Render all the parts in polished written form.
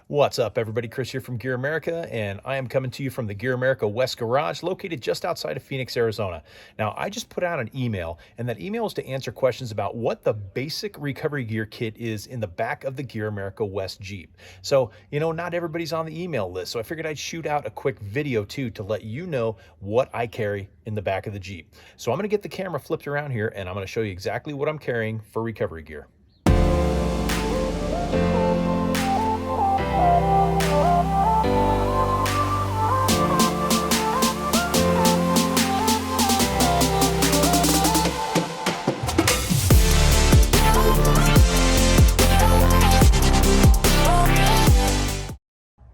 What's up, everybody? Chris here from GearAmerica, and I am coming to you from the GearAmerica West Garage, located just outside of Phoenix, Arizona. Now, I just put out an email, and that email is to answer questions about what the basic recovery gear kit is in the back of the GearAmerica West Jeep. So, not everybody's on the email list, so I figured I'd shoot out a quick video, too, to let you know what I carry in the back of the Jeep. So I'm going to get the camera flipped around here, and I'm going to show you exactly what I'm carrying for recovery gear.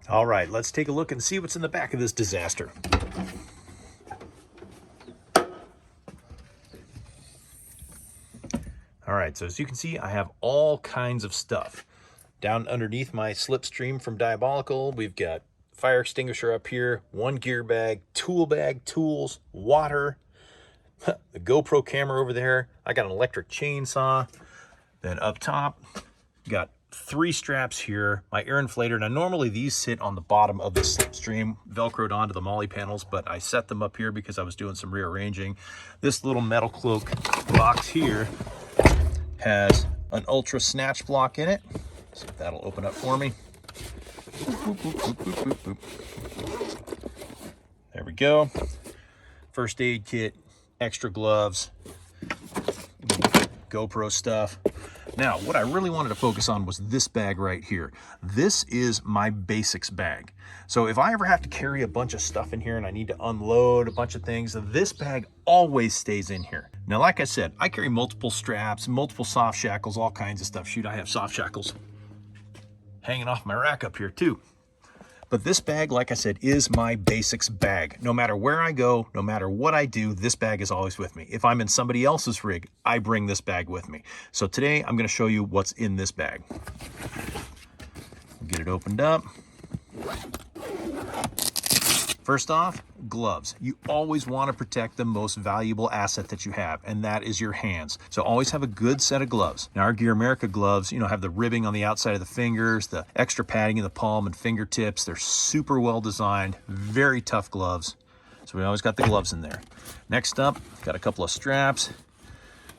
All right, let's take a look and see what's in the back of this disaster. All right, so as you can see, I have all kinds of stuff. Down underneath my slipstream from Diabolical, we've got fire extinguisher up here, one gear bag, tools, water, the GoPro camera over there. I got an electric chainsaw. Then up top, got 3 straps here, my air inflator. Now normally these sit on the bottom of the slipstream, velcroed onto the molly panels, but I set them up here because I was doing some rearranging. This little metal cloak box here has an ultra snatch block in it. See if that'll open up for me. Boop, boop, boop, boop, boop, boop. There we go. First aid kit, extra gloves, GoPro stuff. Now, what I really wanted to focus on was this bag right here. This is my basics bag. So if I ever have to carry a bunch of stuff in here and I need to unload a bunch of things, this bag always stays in here. Now, like I said, I carry multiple straps, multiple soft shackles, all kinds of stuff. Shoot, I have soft shackles hanging off my rack up here too. But this bag, like I said, is my basics bag. No matter where I go, no matter what I do, this bag is always with me. If I'm in somebody else's rig, I bring this bag with me. So today I'm going to show you what's in this bag. Get it opened up. First off, gloves. You always want to protect the most valuable asset that you have, and that is your hands. So always have a good set of gloves. Now our GearAmerica gloves, have the ribbing on the outside of the fingers, the extra padding in the palm and fingertips. They're super well designed, very tough gloves. So we always got the gloves in there. Next up, got a couple of straps.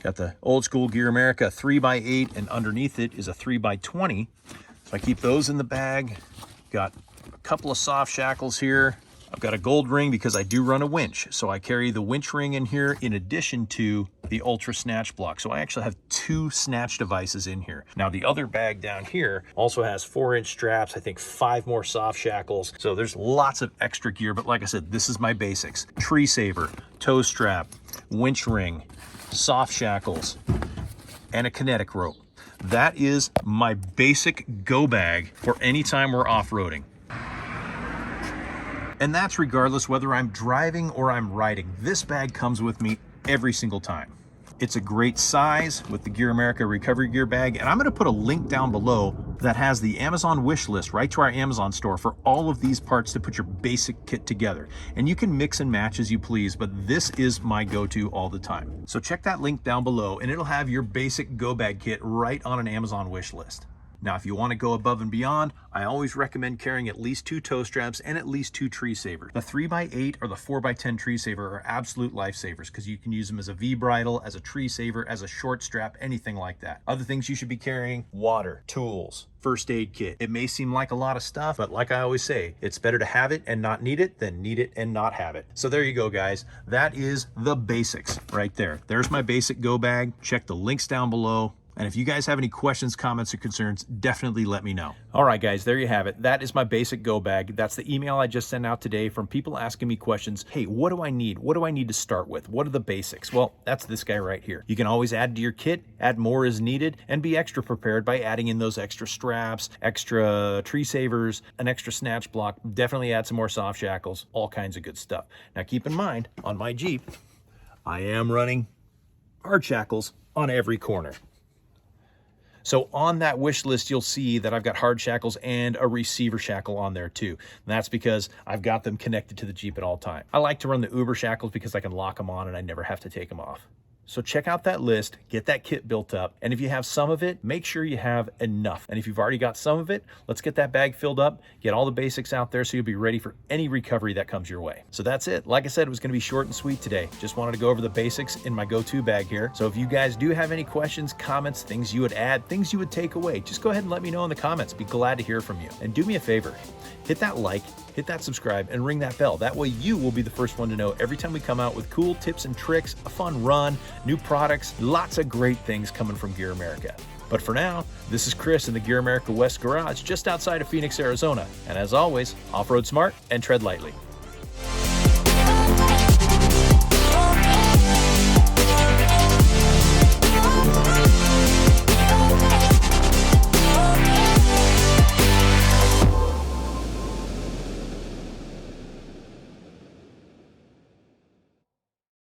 Got the old school GearAmerica 3x8, and underneath it is a 3x20. So I keep those in the bag. Got a couple of soft shackles here. I've got a gold ring because I do run a winch. So I carry the winch ring in here in addition to the ultra snatch block. So I actually have 2 snatch devices in here. Now the other bag down here also has 4-inch straps, I think 5 more soft shackles. So there's lots of extra gear, but like I said, this is my basics. Tree saver, toe strap, winch ring, soft shackles, and a kinetic rope. That is my basic go bag for any time we're off-roading. And that's regardless whether I'm driving or I'm riding. This bag comes with me every single time. It's a great size with the GearAmerica recovery gear bag, and I'm going to put a link down below that has the Amazon wish list right to our Amazon store for all of these parts to put your basic kit together. And you can mix and match as you please, but this is my go-to all the time. So check that link down below and it'll have your basic go bag kit right on an Amazon wish list. Now, if you want to go above and beyond, I always recommend carrying at least 2 toe straps and at least 2 tree savers. The 3x8 or the 4x10 tree saver are absolute lifesavers because you can use them as a V-bridle, as a tree saver, as a short strap, anything like that. Other things you should be carrying: water, tools, first aid kit. It may seem like a lot of stuff, but like I always say, it's better to have it and not need it than need it and not have it. So there you go, guys. That is the basics right there. There's my basic go bag. Check the links down below. And if you guys have any questions, comments, or concerns, definitely let me know. All right, guys, there you have it. That is my basic go bag. That's the email I just sent out today from people asking me questions. Hey, what do I need? What do I need to start with? What are the basics? Well, that's this guy right here. You can always add to your kit, add more as needed, and be extra prepared by adding in those extra straps, extra tree savers, an extra snatch block. Definitely add some more soft shackles, all kinds of good stuff. Now, keep in mind, on my Jeep, I am running hard shackles on every corner. So on that wish list, you'll see that I've got hard shackles and a receiver shackle on there too. And that's because I've got them connected to the Jeep at all times. I like to run the Uber shackles because I can lock them on and I never have to take them off. So check out that list, get that kit built up, and if you have some of it, make sure you have enough. And if you've already got some of it, let's get that bag filled up, get all the basics out there so you'll be ready for any recovery that comes your way. So that's it. Like I said, it was gonna be short and sweet today. Just wanted to go over the basics in my go-to bag here. So if you guys do have any questions, comments, things you would add, things you would take away, just go ahead and let me know in the comments. Be glad to hear from you. And do me a favor, hit that like, hit that subscribe, and ring that bell. That way you will be the first one to know every time we come out with cool tips and tricks, a fun run, new products, lots of great things coming from Gear America. But for now, this is Chris in the Gear America West Garage just outside of Phoenix, Arizona. And as always, off-road smart and tread lightly.